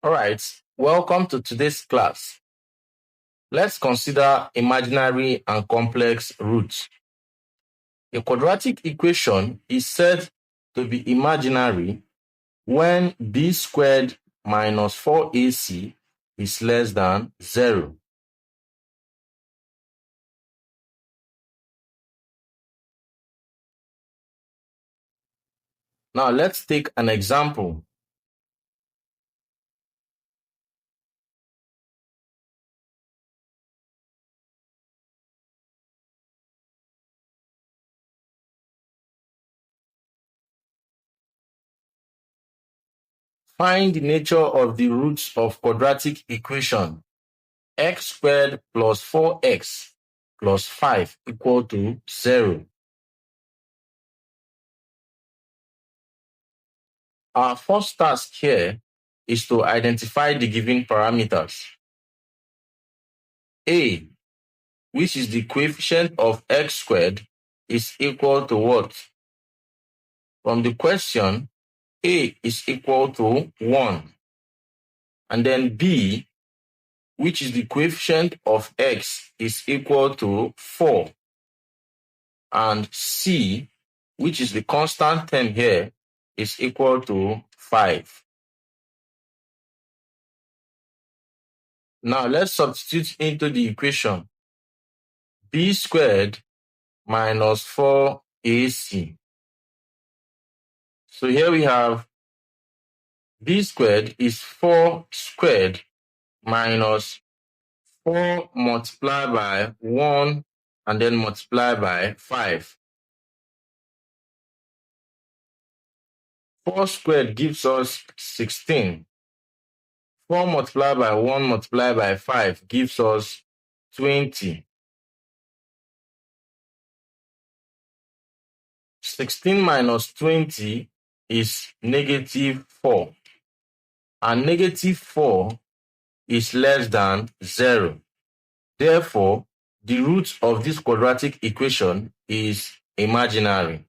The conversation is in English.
All right, welcome to today's class. Let's consider imaginary and complex roots. A quadratic equation is said to be imaginary when b squared minus 4ac is less than 0. Now let's take an example. Find the nature of the roots of quadratic equation x squared plus 4x plus 5 equal to 0. Our first task here is to identify the given parameters. A, which is the coefficient of x squared, is equal to what? From the question, A is equal to 1. And then B, which is the coefficient of x, is equal to 4. And C, which is the constant term here, is equal to 5. Now let's substitute into the equation b squared minus 4ac. So here we have b squared is 4 squared minus 4 multiplied by 1 and then multiplied by 5. 4 squared gives us 16. 4 multiplied by 1 multiplied by 5 gives us 20. 16 minus 20 is negative 4. And negative 4 is less than 0. Therefore, the root of this quadratic equation is imaginary.